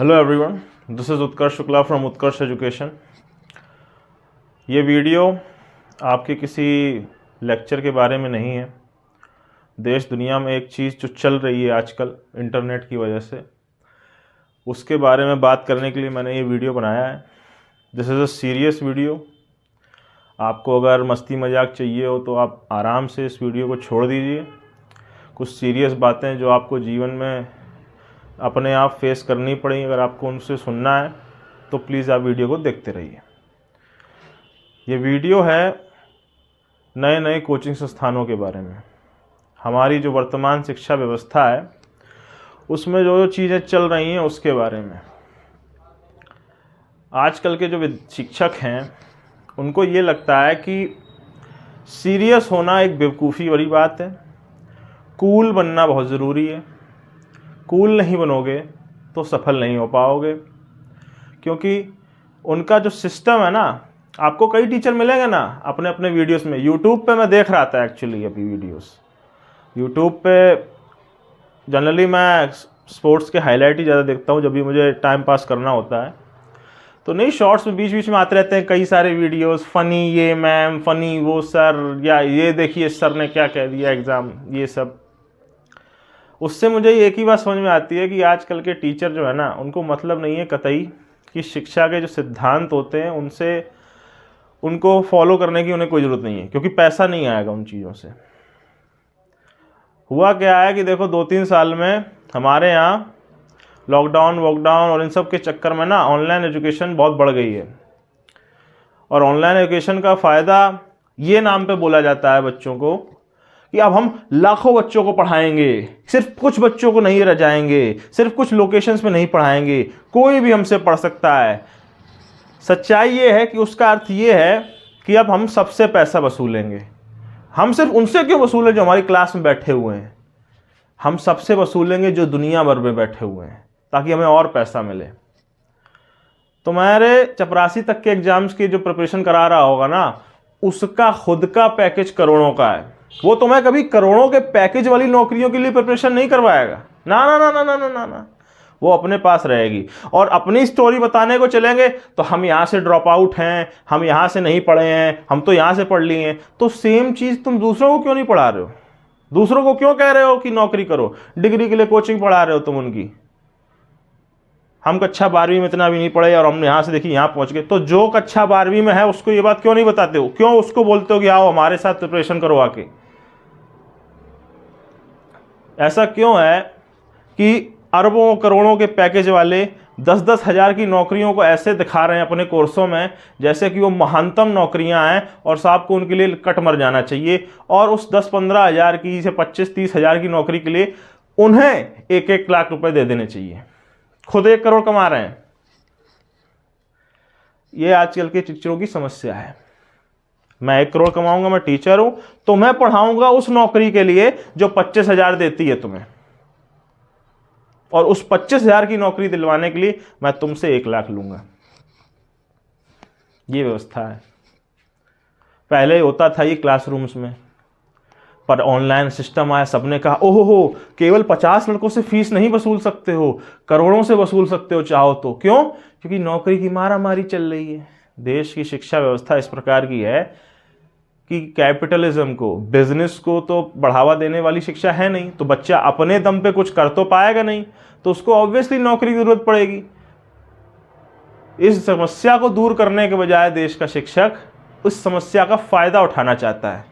Hello everyone, this is Utkarsh Shukla from Utkarsh education. ये video आपके किसी लेक्चर के बारे में नहीं है। देश दुनिया में एक चीज़ जो चल रही है आजकल इंटरनेट की वजह से, उसके बारे में बात करने के लिए मैंने ये वीडियो बनाया है। This is a serious video. आपको अगर मस्ती मजाक चाहिए हो तो आप आराम से इस वीडियो को छोड़ दीजिए। कुछ सीरियस बातें जो आपको जीवन में अपने आप फेस करनी पड़ेंगी, अगर आपको उनसे सुनना है तो प्लीज़ आप वीडियो को देखते रहिए। ये वीडियो है नए नए कोचिंग संस्थानों के बारे में। हमारी जो वर्तमान शिक्षा व्यवस्था है उसमें जो जो चीज़ें चल रही हैं उसके बारे में। आजकल के जो शिक्षक हैं उनको ये लगता है कि सीरियस होना एक बेवकूफ़ी वाली बात है, कूल बनना बहुत ज़रूरी है। कूल नहीं बनोगे तो सफल नहीं हो पाओगे, क्योंकि उनका जो सिस्टम है ना, आपको कई टीचर मिलेंगे ना अपने अपने वीडियोस में। यूट्यूब पे मैं देख रहा था एक्चुअली अभी वीडियोस। यूट्यूब पे जनरली मैं स्पोर्ट्स के हाईलाइट ही ज़्यादा देखता हूँ जब भी मुझे टाइम पास करना होता है। तो नहीं, शॉर्ट्स में बीच बीच में आते रहते हैं कई सारे वीडियोस, फ़नी ये मैम, फ़नी वो सर, या ये देखिए सर ने क्या कह दिया एग्ज़ाम, ये सब। उससे मुझे एक ही बात समझ में आती है कि आजकल के टीचर जो है ना, उनको मतलब नहीं है कतई कि शिक्षा के जो सिद्धांत होते हैं उनसे उनको फॉलो करने की उन्हें कोई ज़रूरत नहीं है, क्योंकि पैसा नहीं आएगा उन चीज़ों से। हुआ क्या है कि देखो 2-3 साल में हमारे यहाँ लॉकडाउन वॉकडाउन और इन सब के चक्कर में ना ऑनलाइन एजुकेशन बहुत बढ़ गई है। और ऑनलाइन एजुकेशन का फ़ायदा ये नाम पे बोला जाता है बच्चों को कि अब हम लाखों बच्चों को पढ़ाएंगे, सिर्फ कुछ बच्चों को नहीं रह जाएंगे, सिर्फ कुछ लोकेशंस में नहीं पढ़ाएंगे, कोई भी हमसे पढ़ सकता है। सच्चाई ये है कि उसका अर्थ ये है कि अब हम सबसे पैसा वसूलेंगे। हम सिर्फ उनसे क्यों वसूलें जो हमारी क्लास में बैठे हुए हैं, हम सबसे वसूलेंगे जो दुनिया भर में बैठे हुए हैं, ताकि हमें और पैसा मिले। तो मेरे चपरासी तक के एग्जाम्स की जो प्रिपरेशन करा रहा होगा ना, उसका खुद का पैकेज करोड़ों का है। वो तुम्हें कभी करोड़ों के पैकेज वाली नौकरियों के लिए प्रिपरेशन नहीं करवाएगा। ना ना ना ना ना ना ना ना, वो अपने पास रहेगी। और अपनी स्टोरी बताने को चलेंगे तो हम यहाँ से ड्रॉप आउट हैं, हम यहाँ से नहीं पढ़े हैं, हम तो यहाँ से पढ़ लिए हैं। तो सेम चीज़ तुम दूसरों को क्यों नहीं पढ़ा रहे हो? दूसरों को क्यों कह रहे हो कि नौकरी करो? डिग्री के लिए कोचिंग पढ़ा रहे हो तुम उनकी। हम कक्षा 12वीं में इतना भी नहीं पढ़े और हमने यहाँ से देखिए यहाँ पहुँच गए। तो जो कक्षा 12वीं में है उसको ये बात क्यों नहीं बताते हो? क्यों उसको बोलते हो कि आओ हमारे साथ प्रिपरेशन करो आके? ऐसा क्यों है कि अरबों करोड़ों के पैकेज वाले 10-10 हज़ार की नौकरियों को ऐसे दिखा रहे हैं अपने कोर्सों में जैसे कि वो महानतम नौकरियां हैं और साहब को उनके लिए कट मर जाना चाहिए। और उस 10-15 हज़ार की से 25-30 हज़ार की नौकरी के लिए उन्हें 1-1 लाख रुपए दे देने चाहिए। खुद 1 करोड़ कमा रहे हैं। ये आजकल के टीचरों की समस्या है। मैं 1 करोड़ कमाऊंगा, मैं टीचर हूं, तो मैं पढ़ाऊंगा उस नौकरी के लिए जो 25,000 देती है तुम्हें, और उस 25,000 की नौकरी दिलवाने के लिए मैं तुमसे 1 लाख लूंगा। ये व्यवस्था है। पहले होता था ये क्लासरूम्स में, पर ऑनलाइन सिस्टम आया, सबने कहा ओहो हो, केवल 50 लड़कों से फीस नहीं वसूल सकते हो, करोड़ों से वसूल सकते हो चाहो तो। क्यों? क्योंकि नौकरी की मारामारी चल रही है। देश की शिक्षा व्यवस्था इस प्रकार की है कि कैपिटलिज्म को, बिजनेस को तो बढ़ावा देने वाली शिक्षा है नहीं। तो बच्चा अपने दम पे कुछ कर तो पाएगा नहीं, तो उसको ऑब्वियसली नौकरी की जरूरत पड़ेगी। इस समस्या को दूर करने के बजाय देश का शिक्षक उस समस्या का फायदा उठाना चाहता है।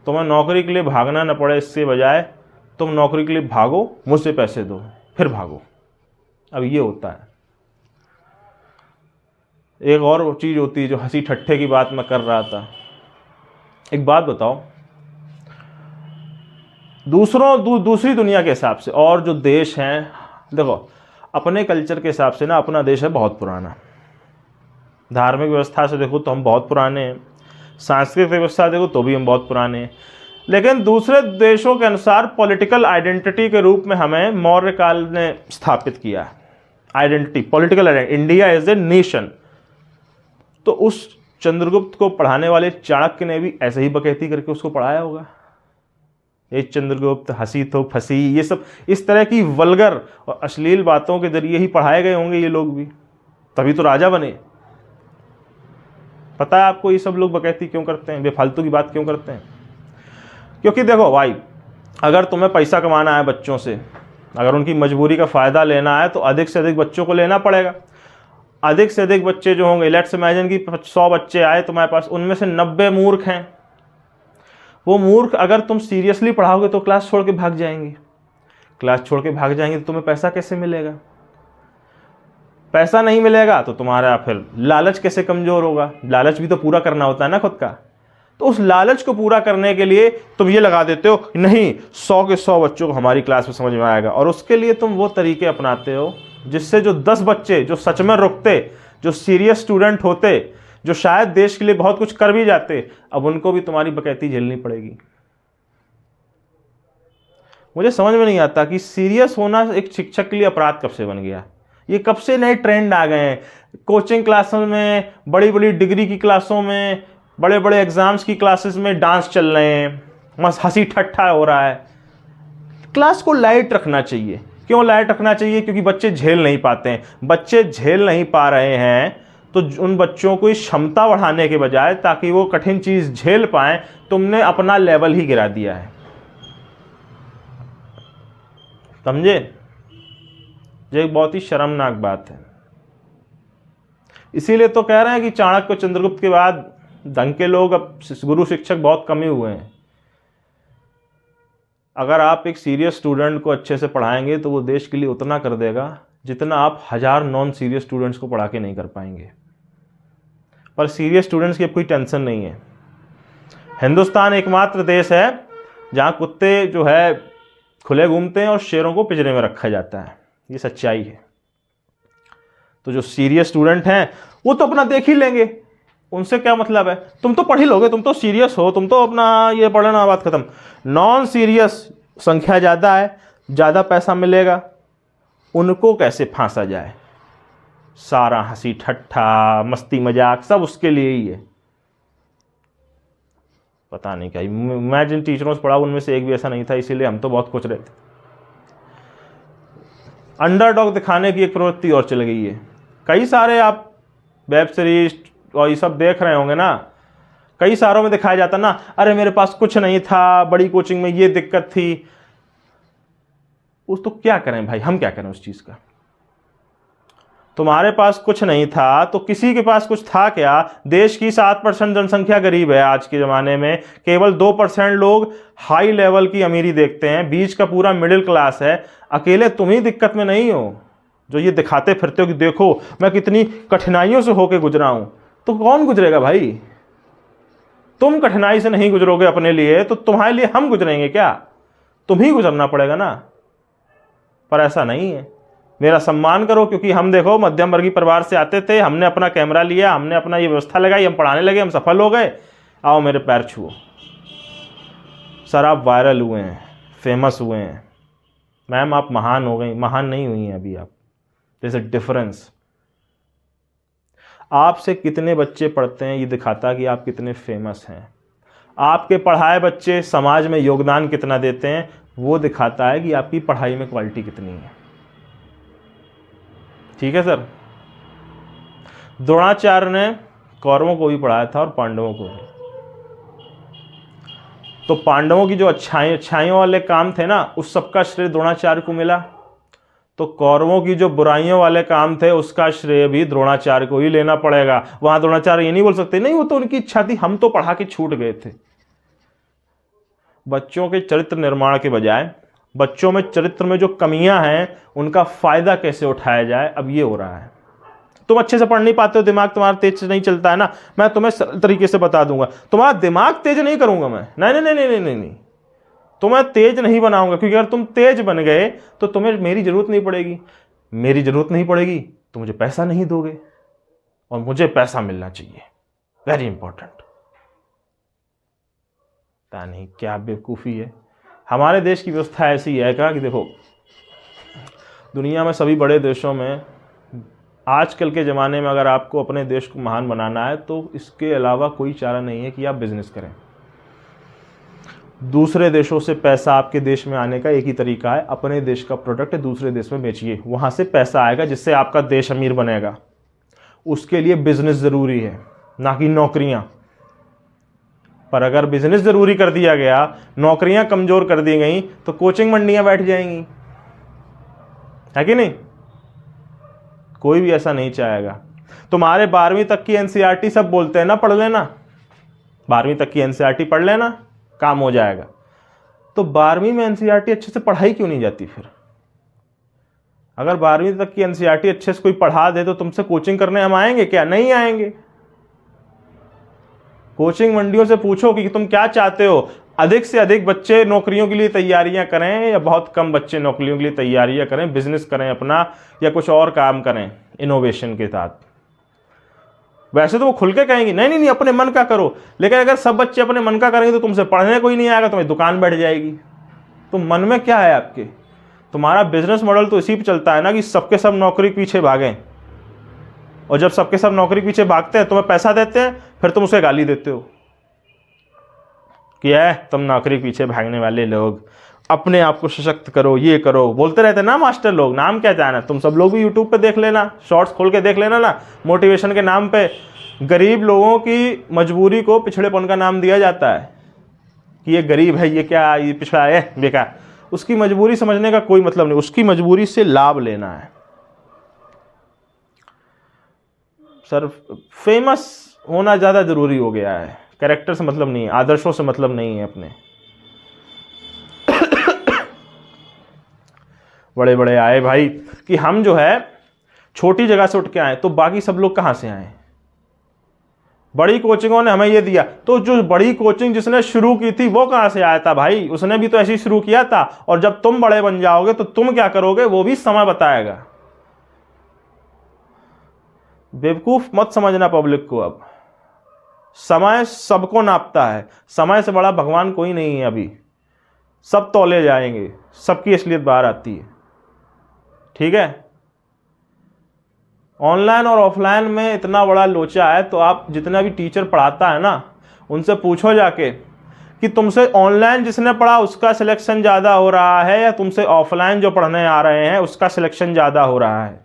तुम्हें नौकरी के लिए भागना न पड़े, इसके बजाय तुम नौकरी के लिए भागो, मुझसे पैसे दो, फिर भागो। अब ये होता है। एक और चीज होती है जो हंसी ठट्ठे की बात मैं कर रहा था। एक बात बताओ, दूसरी दुनिया के हिसाब से और जो देश हैं, देखो अपने कल्चर के हिसाब से ना अपना देश है बहुत पुराना। धार्मिक व्यवस्था से देखो तो हम बहुत पुराने हैं, सांस्कृतिक व्यवस्था देखो तो भी हम बहुत पुराने हैं। लेकिन दूसरे देशों के अनुसार पॉलिटिकल आइडेंटिटी के रूप में हमें मौर्य काल ने स्थापित किया। Identity, political identity, India as a nation. तो उस चंद्रगुप्त को पढ़ाने वाले चाणक्य ने भी ऐसे ही बकैती करके उसको पढ़ाया होगा। ये चंद्रगुप्त, हंसी तो फंसी, ये सब इस तरह की वल्गर और अश्लील बातों के जरिए ही पढ़ाए गए होंगे ये लोग भी, तभी तो राजा बने। पता है आपको ये सब लोग बकैती क्यों करते हैं, बेफालतू की बात क्यों करते हैं? क्योंकि देखो भाई, अगर तुम्हें पैसा कमाना है बच्चों से, अगर उनकी मजबूरी का फ़ायदा लेना है तो अधिक से अधिक बच्चों को लेना पड़ेगा। अधिक से अधिक बच्चे जो होंगे, लेट्स इमेजिन कि 100 बच्चे आए तुम्हारे पास, उनमें से 90 मूर्ख हैं। वो मूर्ख अगर तुम सीरियसली पढ़ाओगे तो क्लास छोड़ के भाग जाएंगे। क्लास छोड़ के भाग जाएंगे तो तुम्हें पैसा कैसे मिलेगा? पैसा नहीं मिलेगा तो तुम्हारा फिर लालच कैसे कमज़ोर होगा? लालच भी तो पूरा करना होता है ना खुद का। तो उस लालच को पूरा करने के लिए तुम ये लगा देते हो, नहीं 100 के 100 बच्चों को हमारी क्लास में समझ में आएगा, और उसके लिए तुम वो तरीके अपनाते हो जिससे जो 10 बच्चे जो सच में रुकते, जो सीरियस स्टूडेंट होते, जो शायद देश के लिए बहुत कुछ कर भी जाते, अब उनको भी तुम्हारी बकैती झेलनी पड़ेगी। मुझे समझ में नहीं आता कि सीरियस होना एक शिक्षक के लिए अपराध कब से बन गया। ये कब से नए ट्रेंड आ गए हैं? कोचिंग क्लासों में, बड़ी बड़ी डिग्री की क्लासों में, बड़े बड़े एग्जाम्स की क्लासेस में डांस चल रहे हैं, मस्त हंसी ठट्ठा हो रहा है। क्लास को लाइट रखना चाहिए। क्यों लाइट रखना चाहिए? क्योंकि बच्चे झेल नहीं पाते हैं। बच्चे झेल नहीं पा रहे हैं तो उन बच्चों को क्षमता बढ़ाने के बजाय, ताकि वो कठिन चीज झेल पाएं, तुमने अपना लेवल ही गिरा दिया है। समझे? ये एक बहुत ही शर्मनाक बात है। इसीलिए तो कह रहे हैं कि चाणक्य और चंद्रगुप्त के बाद ढंग के लोग, अब गुरु शिक्षक बहुत कम ही हुए हैं। अगर आप एक सीरियस स्टूडेंट को अच्छे से पढ़ाएंगे तो वो देश के लिए उतना कर देगा जितना आप 1000 नॉन सीरियस स्टूडेंट्स को पढ़ा के नहीं कर पाएंगे। पर सीरियस स्टूडेंट्स की अब कोई टेंशन नहीं है। हिंदुस्तान एकमात्र देश है जहाँ कुत्ते जो है खुले घूमते हैं और शेरों को पिंजरे में रखा जाता है। ये सच्चाई है। तो जो सीरियस स्टूडेंट हैं वो तो अपना देख ही लेंगे, उनसे क्या मतलब है? तुम तो पढ़ ही लोगे, तुम तो सीरियस हो, तुम तो अपना ये पढ़ना, बात खत्म। नॉन सीरियस संख्या ज़्यादा है, ज़्यादा पैसा मिलेगा, उनको कैसे फांसा जाए? सारा हंसी ठट्ठा, मस्ती मजाक सब उसके लिए ही है। पता नहीं क्या, मैं जिन टीचरों से पढ़ा उनमें से एक भी ऐसा नहीं था, इसीलिए हम तो बहुत खुश रहते। अंडरडॉग दिखाने की एक प्रवृत्ति और चल गई है। कई सारे आप वेब सीरीज और ये सब देख रहे होंगे ना, कई सारों में दिखाया जाता ना, अरे मेरे पास कुछ नहीं था, बड़ी कोचिंग में ये दिक्कत थी। उस तो क्या करें भाई, हम क्या करें उस चीज का? तुम्हारे पास कुछ नहीं था तो किसी के पास कुछ था क्या? देश की 7% जनसंख्या गरीब है आज के ज़माने में, केवल 2% लोग हाई लेवल की अमीरी देखते हैं, बीच का पूरा मिडिल क्लास है। अकेले तुम ही दिक्कत में नहीं हो जो ये दिखाते फिरते हो कि देखो मैं कितनी कठिनाइयों से होकर गुजरा हूं। तो कौन गुजरेगा भाई? तुम कठिनाई से नहीं गुजरोगे अपने लिए तो तुम्हारे लिए हम गुजरेंगे क्या? तुम ही गुजरना पड़ेगा ना। पर ऐसा नहीं है। मेरा सम्मान करो, क्योंकि हम देखो मध्यम वर्गीय परिवार से आते थे, हमने अपना कैमरा लिया, हमने अपना ये व्यवस्था लगाई, हम पढ़ाने लगे, हम सफल हो गए। आओ मेरे पैर छुओ। सर आप वायरल हुए हैं, फेमस हुए हैं। मैम आप महान हो गई, महान नहीं हुई हैं अभी आप। There is a difference. आपसे कितने बच्चे पढ़ते हैं ये दिखाता कि आप कितने फेमस हैं। आपके पढ़ाए बच्चे समाज में योगदान कितना देते हैं वो दिखाता है कि आपकी पढ़ाई में क्वालिटी कितनी है। ठीक है सर। द्रोणाचार्य ने कौरवों को भी पढ़ाया था और पांडवों को भी। तो पांडवों की जो अच्छाइयों वाले काम थे ना, उस सबका श्रेय द्रोणाचार्य को मिला। तो कौरवों की जो बुराइयों वाले काम थे उसका श्रेय भी द्रोणाचार्य को ही लेना पड़ेगा। वहां द्रोणाचार्य ये नहीं बोल सकते नहीं वो तो उनकी इच्छा थी, हम तो पढ़ा के छूट गए थे। बच्चों के चरित्र निर्माण के बजाय बच्चों में चरित्र में जो कमियां हैं उनका फायदा कैसे उठाया जाए, अब ये हो रहा है। तुम अच्छे से पढ़ नहीं पाते हो, दिमाग तुम्हारा तेज नहीं चलता है ना, मैं तुम्हें सरल तरीके से बता दूंगा। तुम्हारा दिमाग तेज नहीं करूंगा मैं, नहीं नहीं नहीं नहीं नहीं नहीं, तुम्हें तेज नहीं बनाऊंगा, क्योंकि अगर तुम तेज बन गए तो तुम्हें मेरी जरूरत नहीं पड़ेगी। मेरी जरूरत नहीं पड़ेगी तो मुझे पैसा नहीं दोगे, और मुझे पैसा मिलना चाहिए, वेरी इंपॉर्टेंट। पता नहीं क्या बेवकूफ़ी है। हमारे देश की व्यवस्था ऐसी है कि देखो दुनिया में सभी बड़े देशों में आजकल के ज़माने में अगर आपको अपने देश को महान बनाना है तो इसके अलावा कोई चारा नहीं है कि आप बिजनेस करें। दूसरे देशों से पैसा आपके देश में आने का एक ही तरीका है, अपने देश का प्रोडक्ट दूसरे देश में बेचिए, वहां से पैसा आएगा जिससे आपका देश अमीर बनेगा। उसके लिए बिजनेस जरूरी है, ना कि नौकरियां। पर अगर बिजनेस जरूरी कर दिया गया, नौकरियां कमजोर कर दी गई, तो कोचिंग मंडियां बैठ जाएंगी, है कि नहीं? कोई भी ऐसा नहीं चाहेगा। तुम्हारे 12वीं तक की एनसीईआरटी सब बोलते हैं ना, पढ़ लेना, 12वीं तक की एनसीईआरटी पढ़ लेना, काम हो जाएगा। तो 12वीं में एनसीईआरटी अच्छे से पढ़ाई क्यों नहीं जाती फिर? अगर 12वीं तक की एनसीईआरटी अच्छे से कोई पढ़ा दे तो तुमसे कोचिंग करने हम आएंगे क्या? नहीं आएंगे। कोचिंग मंडियों से पूछो कि तुम क्या चाहते हो, अधिक से अधिक बच्चे नौकरियों के लिए तैयारियां करें या बहुत कम बच्चे नौकरियों के लिए तैयारियां करें, बिजनेस करें अपना, या कुछ और काम करें इनोवेशन के साथ। वैसे तो वो खुल के कहेंगे नहीं नहीं नहीं अपने मन का करो, लेकिन अगर सब बच्चे अपने मन का करेंगे तो तुमसे पढ़ने कोई नहीं आएगा, तुम्हें दुकान बैठ जाएगी। तो मन में क्या है आपके? तुम्हारा बिजनेस मॉडल तो इसी पे चलता है ना कि सबके सब नौकरी पीछे भागें, और जब सबके सब नौकरी पीछे भागते हैं तुम्हें पैसा देते हैं, फिर तुम उसे गाली देते हो कि है तुम नौकरी पीछे भागने वाले लोग, अपने आप को सशक्त करो, ये करो, बोलते रहते ना मास्टर लोग। नाम क्या जाना, तुम सब लोग भी यूट्यूब पे देख लेना, शॉर्ट्स खोल के देख लेना ना, मोटिवेशन के नाम पे गरीब लोगों की मजबूरी को पिछड़ेपन का नाम दिया जाता है कि ये गरीब है, ये क्या, ये पिछड़ा है, बेकार। उसकी मजबूरी समझने का कोई मतलब नहीं, उसकी मजबूरी से लाभ लेना है। सर फेमस होना ज़्यादा जरूरी हो गया है, कैरेक्टर से मतलब नहीं है, आदर्शों से मतलब नहीं है अपने। बड़े बड़े आए भाई कि हम जो है छोटी जगह से उठ के आए, तो बाकी सब लोग कहां से आए? बड़ी कोचिंगों ने हमें ये दिया, तो जो बड़ी कोचिंग जिसने शुरू की थी वो कहां से आया था भाई? उसने भी तो ऐसे ही शुरू किया था। और जब तुम बड़े बन जाओगे तो तुम क्या करोगे वो भी समय बताएगा। बेवकूफ मत समझना पब्लिक को। अब समय सबको नापता है, समय से बड़ा भगवान कोई नहीं है। अभी सब तौले जाएंगे, सबकी असलियत बाहर आती है, ठीक है? ऑनलाइन और ऑफलाइन में इतना बड़ा लोचा है, तो आप जितना भी टीचर पढ़ाता है ना, उनसे पूछो जाके कि तुमसे ऑनलाइन जिसने पढ़ा उसका सिलेक्शन ज़्यादा हो रहा है या तुमसे ऑफलाइन जो पढ़ने आ रहे हैं उसका सिलेक्शन ज़्यादा हो रहा है।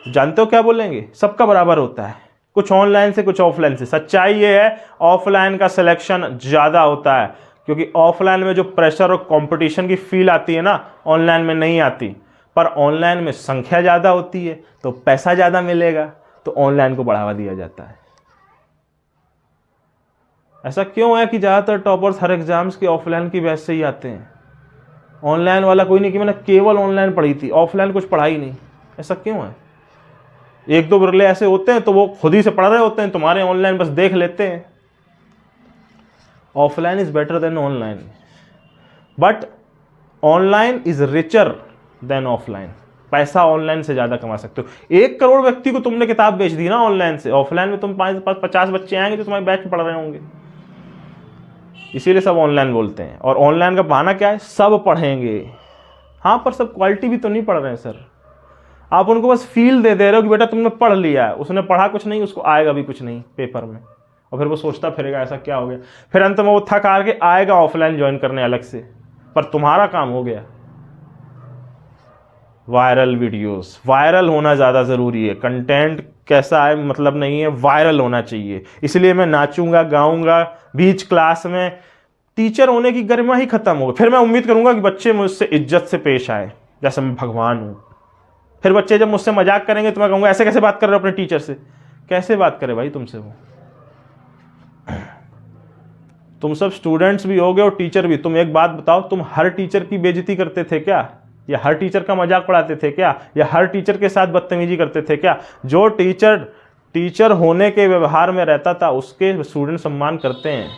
जानते हो क्या बोलेंगे? सबका बराबर होता है, कुछ ऑनलाइन से कुछ ऑफलाइन से। सच्चाई ये है ऑफलाइन का सिलेक्शन ज़्यादा होता है, क्योंकि ऑफलाइन में जो प्रेशर और कंपटीशन की फील आती है ना, ऑनलाइन में नहीं आती। पर ऑनलाइन में संख्या ज़्यादा होती है तो पैसा ज़्यादा मिलेगा, तो ऑनलाइन को बढ़ावा दिया जाता है। ऐसा क्यों है कि ज़्यादातर टॉपर्स हर एग्जाम्स के ऑफलाइन की बैच से ही आते हैं? ऑनलाइन वाला कोई नहीं कि मैंने केवल ऑनलाइन पढ़ी थी, ऑफलाइन कुछ पढ़ा ही नहीं। ऐसा क्यों है? एक दो बिरले ऐसे होते हैं तो वो खुद ही से पढ़ रहे होते हैं, तुम्हारे ऑनलाइन बस देख लेते हैं। Offline is better than online, but online is richer than offline. पैसा ऑनलाइन से ज्यादा कमा सकते हो। 1 करोड़ व्यक्ति को तुमने किताब बेच दी ना ऑनलाइन से, ऑफलाइन में तुम 50 बच्चे आएंगे जो तुम्हारे बैच में पढ़ रहे होंगे। इसीलिए सब ऑनलाइन बोलते हैं। और ऑनलाइन का बहाना क्या है? सब पढ़ेंगे। हाँ, पर सब क्वालिटी भी तो नहीं पढ़ रहे हैं सर। आप उनको बस फील दे रहे हो कि बेटा तुमने पढ़ लिया है, उसने पढ़ा कुछ नहीं, उसको आएगा भी कुछ नहीं पेपर में, और फिर वो सोचता फिरेगा ऐसा क्या हो गया। फिर अंत में वो थक हार के आएगा ऑफलाइन ज्वाइन करने अलग से, पर तुम्हारा काम हो गया। वायरल वीडियोस, वायरल होना ज़्यादा ज़रूरी है। कंटेंट कैसा है मतलब नहीं है, वायरल होना चाहिए। इसलिए मैं नाचूंगा गाऊंगा बीच क्लास में, टीचर होने की गरिमा ही खत्म हो गई। फिर मैं उम्मीद करूंगा कि बच्चे मुझसे इज्जत से पेश आए जैसे मैं भगवान हूँ। फिर बच्चे जब मुझसे मजाक करेंगे तो मैं कहूँगा ऐसे कैसे बात कर रहे हो अपने टीचर से? कैसे बात करे भाई तुमसे वो? तुम सब स्टूडेंट्स भी होगे और टीचर भी। तुम एक बात बताओ, तुम हर टीचर की बेइज्जती करते थे क्या? या हर टीचर का मजाक उड़ाते थे क्या? या हर टीचर के साथ बदतमीजी करते थे क्या? जो टीचर होने के व्यवहार में रहता था उसके स्टूडेंट सम्मान करते हैं।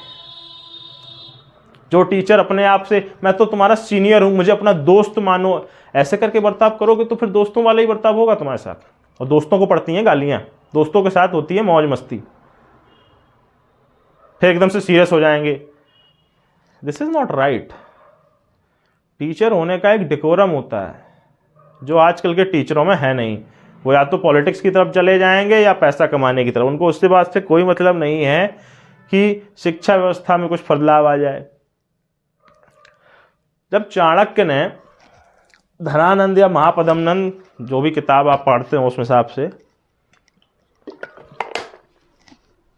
जो टीचर अपने आप से मैं तो तुम्हारा सीनियर हूं, मुझे अपना दोस्त मानो, ऐसे करके बर्ताव करोगे तो फिर दोस्तों वाला ही बर्ताव होगा तुम्हारे साथ। और दोस्तों को पड़ती हैं गालियां, दोस्तों के साथ होती है मौज मस्ती, फिर एकदम से सीरियस हो जाएंगे। This is not right. Teacher होने का एक डेकोरम होता है जो आजकल के टीचरों में है नहीं। वो या तो पॉलिटिक्स की तरफ चले जाएंगे या पैसा कमाने की तरफ। उनको उसके बाद से कोई मतलब नहीं है कि शिक्षा व्यवस्था में कुछ बदलाव आ जाए। जब चाणक्य ने धनानंद या महापद्मनंद, जो भी किताब आप पढ़ते हो उस हिसाब से,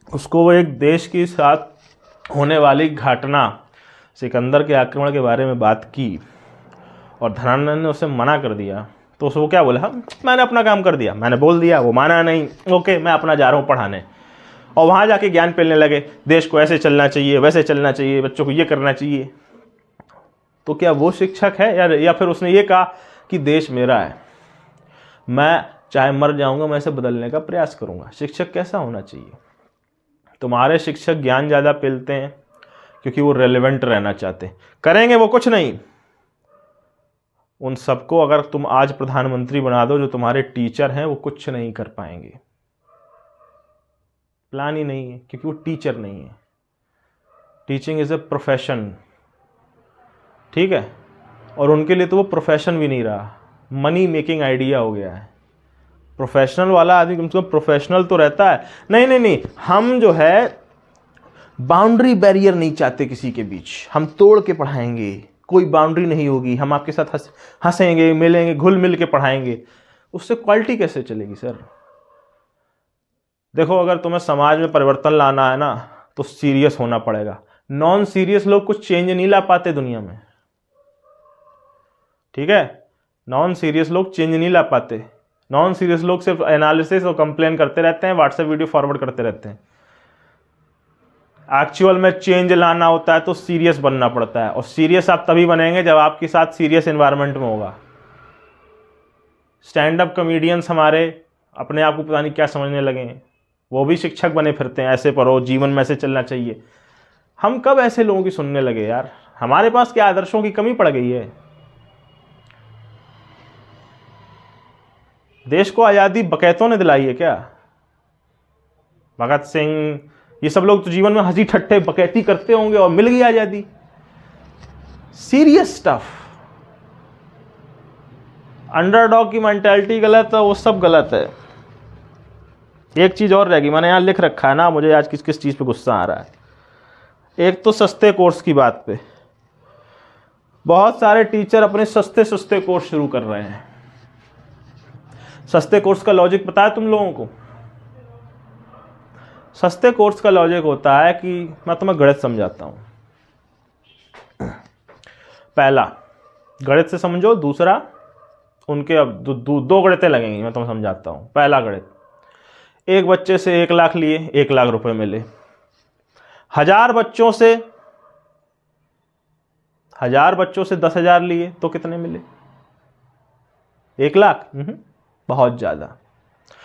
उसको वो एक देश के साथ होने वाली घटना सिकंदर के आक्रमण के बारे में बात की और धनानंद ने उसे मना कर दिया, तो उसको क्या बोला, मैंने अपना काम कर दिया, मैंने बोल दिया, वो माना नहीं, ओके मैं अपना जा रहा हूँ पढ़ाने। और वहाँ जाके ज्ञान फैलने लगे, देश को ऐसे चलना चाहिए, वैसे चलना चाहिए, बच्चों को ये करना चाहिए। तो क्या वो शिक्षक है? या फिर उसने ये कहा कि देश मेरा है, मैं चाहे मर जाऊंगा, मैं इसे बदलने का प्रयास करूंगा। शिक्षक कैसा होना चाहिए? तुम्हारे शिक्षक ज्ञान ज़्यादा फैलते हैं क्योंकि वो रेलेवेंट रहना चाहते हैं। करेंगे वो कुछ नहीं। उन सबको अगर तुम आज प्रधानमंत्री बना दो, जो तुम्हारे टीचर हैं वो कुछ नहीं कर पाएंगे। प्लान ही नहीं है क्योंकि वो टीचर नहीं है। टीचिंग इज़ ए प्रोफेशन, ठीक है, और उनके लिए तो वो प्रोफेशन भी नहीं रहा, मनी मेकिंग आइडिया हो गया है। प्रोफेशनल वाला आदमी कम से कम प्रोफेशनल तो रहता है। नहीं, हम जो है बाउंड्री बैरियर नहीं चाहते किसी के बीच, हम तोड़ के पढ़ाएंगे, कोई बाउंड्री नहीं होगी, हम आपके साथ हंसेंगे, मिलेंगे, घुल मिल के पढ़ाएंगे। उससे क्वालिटी कैसे चलेगी सर? देखो, अगर तुम्हें समाज में परिवर्तन लाना है ना, तो सीरियस होना पड़ेगा। नॉन सीरियस लोग कुछ चेंज नहीं ला पाते दुनिया में, ठीक है? नॉन सीरियस लोग चेंज नहीं ला पाते। नॉन सीरियस लोग सिर्फ एनालिसिस और कंप्लेन करते रहते हैं, व्हाट्सएप वीडियो फॉरवर्ड करते रहते हैं। एक्चुअल में चेंज लाना होता है तो सीरियस बनना पड़ता है, और सीरियस आप तभी बनेंगे जब आपके साथ सीरियस एनवायरनमेंट में होगा। स्टैंड अप कॉमेडियंस हमारे अपने आप को पता नहीं क्या समझने लगे हैं, वो भी शिक्षक बने फिरते हैं, ऐसे पढ़ो, जीवन में ऐसे चलना चाहिए। हम कब ऐसे लोगों की सुनने लगे यार? हमारे पास क्या आदर्शों की कमी पड़ गई है? देश को आज़ादी बकैतों ने दिलाई है क्या? भगत सिंह, ये सब लोग तो जीवन में हंसी ठट्ठे बकैती करते होंगे और मिल गई आज़ादी। सीरियस स्टफ, अंडरडॉग की मेंटालिटी गलत है, वो सब गलत है। एक चीज़ और रहेगी, मैंने यहाँ लिख रखा है ना, मुझे आज किस किस चीज़ पे गुस्सा आ रहा है। एक तो सस्ते कोर्स की बात पे, बहुत सारे टीचर अपने सस्ते कोर्स शुरू कर रहे हैं। सस्ते कोर्स का लॉजिक पता है तुम लोगों को? सस्ते कोर्स का लॉजिक होता है कि मैं तुम्हें गणित समझाता हूं। पहला गणित से समझो, दूसरा उनके अब दो गणितें लगेंगी, मैं तुम्हें समझाता हूं। पहला गणित, एक बच्चे से 1 लाख लिए, 1 लाख रुपए मिले। 1000 बच्चों से 10,000 लिए तो कितने मिले? 1 लाख। बहुत ज्यादा।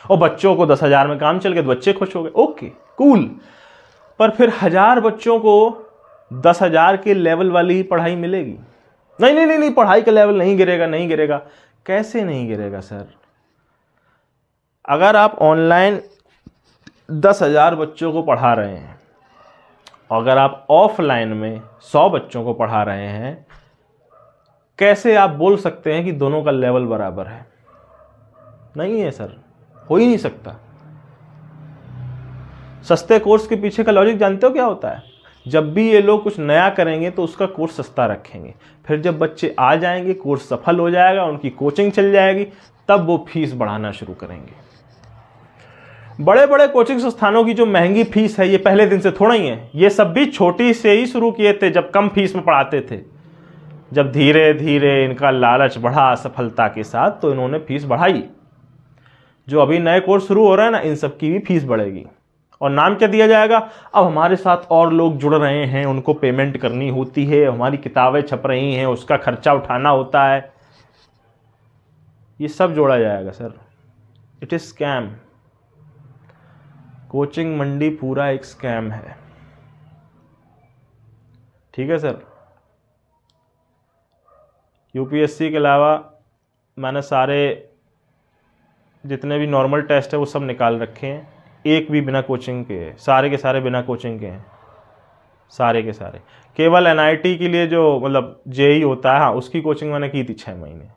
और बच्चों को 10,000 में काम चल गया तो बच्चे खुश हो गए, ओके कूल। पर फिर 1000 बच्चों को 10,000 के लेवल वाली ही पढ़ाई मिलेगी? नहीं, पढ़ाई का लेवल नहीं गिरेगा। कैसे नहीं गिरेगा सर? अगर आप ऑनलाइन 10,000 बच्चों को पढ़ा रहे हैं, अगर आप ऑफलाइन में 100 बच्चों को पढ़ा रहे हैं, कैसे आप बोल सकते हैं कि दोनों का लेवल बराबर है? नहीं है सर, हो ही नहीं सकता। सस्ते कोर्स के पीछे का लॉजिक जानते हो क्या होता है? जब भी ये लोग कुछ नया करेंगे तो उसका कोर्स सस्ता रखेंगे, फिर जब बच्चे आ जाएंगे, कोर्स सफल हो जाएगा, उनकी कोचिंग चल जाएगी, तब वो फीस बढ़ाना शुरू करेंगे। बड़े बड़े कोचिंग संस्थानों की जो महंगी फीस है, ये पहले दिन से थोड़ा ही है, ये सब भी छोटी से ही शुरू किए थे जब कम फीस में पढ़ाते थे। जब धीरे धीरे इनका लालच बढ़ा सफलता के साथ, तो इन्होंने फीस बढ़ाई। जो अभी नए कोर्स शुरू हो रहे हैं ना, इन सब की भी फीस बढ़ेगी। और नाम क्या दिया जाएगा? अब हमारे साथ और लोग जुड़ रहे हैं, उनको पेमेंट करनी होती है, हमारी किताबें छप रही हैं, उसका खर्चा उठाना होता है, ये सब जोड़ा जाएगा sir. It is scam. Coaching मंडी पूरा एक स्कैम है, ठीक है सर। यूपीएससी के अलावा मैंने सारे जितने भी नॉर्मल टेस्ट है वो सब निकाल रखे हैं, एक भी बिना कोचिंग के है, सारे के सारे बिना कोचिंग के हैं, सारे के सारे। केवल एनआईटी के लिए जो मतलब जेई होता है, हाँ, उसकी कोचिंग मैंने की थी 6 महीने।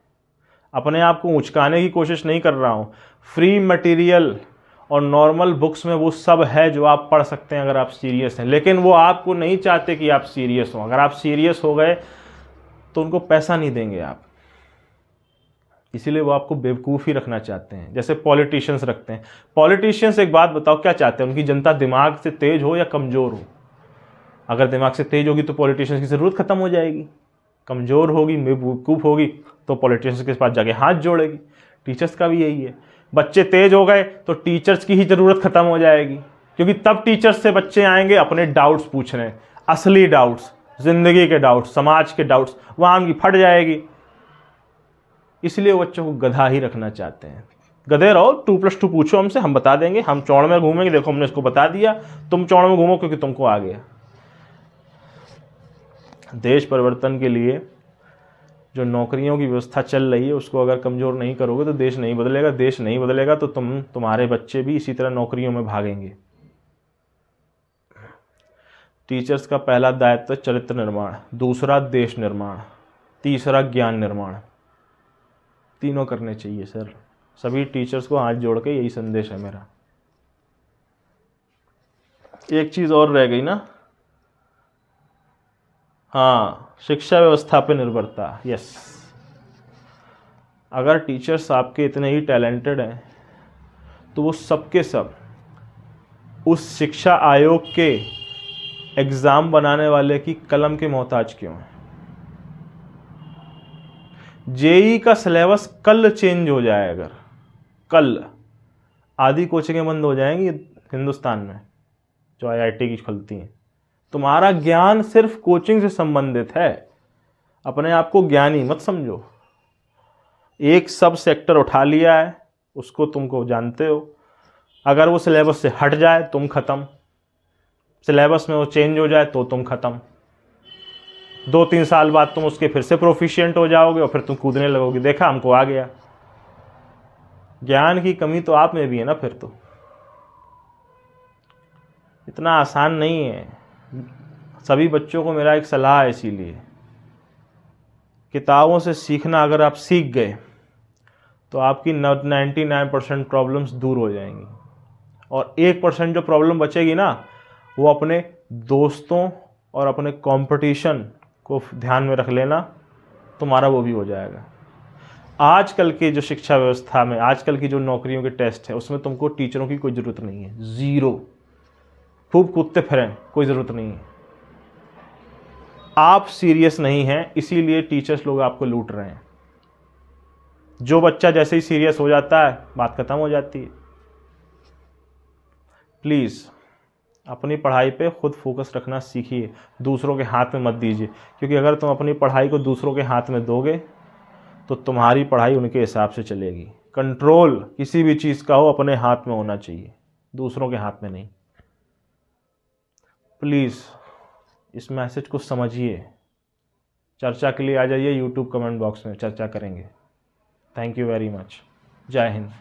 अपने आप को उचकाने की कोशिश नहीं कर रहा हूँ, फ्री मटेरियल और नॉर्मल बुक्स में वो सब है जो आप पढ़ सकते हैं अगर आप सीरियस हैं, लेकिन वो आपको नहीं चाहते कि आप सीरियस हो। अगर आप सीरियस हो गए तो उनको पैसा नहीं देंगे आप, इसीलिए वो आपको बेवकूफ़ ही रखना चाहते हैं। जैसे पॉलिटिशियंस रखते हैं। पॉलिटिशियंस एक बात बताओ क्या चाहते हैं, उनकी जनता दिमाग से तेज हो या कमज़ोर हो? अगर दिमाग से तेज होगी तो पॉलिटिशियंस की ज़रूरत खत्म हो जाएगी, कमज़ोर होगी बेवकूफ़ होगी तो पॉलिटिशियंस के पास जाके हाथ जोड़ेगी। टीचर्स का भी यही है, बच्चे तेज हो गए तो टीचर्स की ही ज़रूरत खत्म हो जाएगी, क्योंकि तब टीचर्स से बच्चे आएंगे अपने डाउट्स पूछने, असली डाउट्स, ज़िंदगी के डाउट्स, समाज के डाउट्स, वहाँ उनकी फट जाएगी। इसलिए वो बच्चों को गधा ही रखना चाहते हैं। गधे रहो, 2+2 पूछो हमसे, हम बता देंगे, हम चौड़ में घूमेंगे, देखो हमने इसको बता दिया, तुम चौड़ में घूमो क्योंकि तुमको आ गया। देश परिवर्तन के लिए जो नौकरियों की व्यवस्था चल रही है उसको अगर कमज़ोर नहीं करोगे तो देश नहीं बदलेगा। देश नहीं बदलेगा तो तुम्हारे बच्चे भी इसी तरह नौकरियों में भागेंगे। टीचर्स का पहला दायित्व चरित्र निर्माण, दूसरा देश निर्माण, तीसरा ज्ञान निर्माण। तीनों करने चाहिए सर। सभी टीचर्स को हाथ जोड़ के यही संदेश है मेरा। एक चीज़ और रह गई ना, हाँ, शिक्षा व्यवस्था पे निर्भरता। यस, अगर टीचर्स आपके इतने ही टैलेंटेड हैं तो वो सबके सब उस शिक्षा आयोग के एग्ज़ाम बनाने वाले की कलम के मोहताज क्यों हैं? जेई का सिलेबस कल चेंज हो जाए, अगर कल आधी कोचिंगें बंद हो जाएंगी हिंदुस्तान में जो आईआईटी की खुलती हैं। तुम्हारा ज्ञान सिर्फ कोचिंग से संबंधित है, अपने आप को ज्ञानी मत समझो। एक सब सेक्टर उठा लिया है, उसको तुमको जानते हो, अगर वो सिलेबस से हट जाए तुम खत्म, सिलेबस में वो चेंज हो जाए तो तुम खत्म। 2-3 साल बाद तुम उसके फिर से प्रोफिशिएंट हो जाओगे और फिर तुम कूदने लगोगे, देखा हमको आ गया। ज्ञान की कमी तो आप में भी है ना, फिर तो इतना आसान नहीं है। सभी बच्चों को मेरा एक सलाह है, इसीलिए किताबों से सीखना अगर आप सीख गए तो आपकी 99% प्रॉब्लम्स दूर हो जाएंगी, और 1% जो प्रॉब्लम बचेगी ना, वो अपने दोस्तों और अपने कंपटीशन को ध्यान में रख लेना, तुम्हारा वो भी हो जाएगा। आजकल की जो शिक्षा व्यवस्था में, आजकल की जो नौकरियों के टेस्ट है, उसमें तुमको टीचरों की कोई ज़रूरत नहीं है, ज़ीरो। खूब कूदते फिरें, कोई ज़रूरत नहीं है। आप सीरियस नहीं हैं, इसीलिए टीचर्स लोग आपको लूट रहे हैं। जो बच्चा जैसे ही सीरियस हो जाता है बात खत्म हो जाती है। प्लीज़ अपनी पढ़ाई पे खुद फोकस रखना सीखिए, दूसरों के हाथ में मत दीजिए, क्योंकि अगर तुम अपनी पढ़ाई को दूसरों के हाथ में दोगे तो तुम्हारी पढ़ाई उनके हिसाब से चलेगी। कंट्रोल किसी भी चीज़ का हो अपने हाथ में होना चाहिए, दूसरों के हाथ में नहीं। प्लीज़ इस मैसेज को समझिए। चर्चा के लिए आ जाइए, यूट्यूब कमेंट बॉक्स में चर्चा करेंगे। Thank you very much. जय हिंद।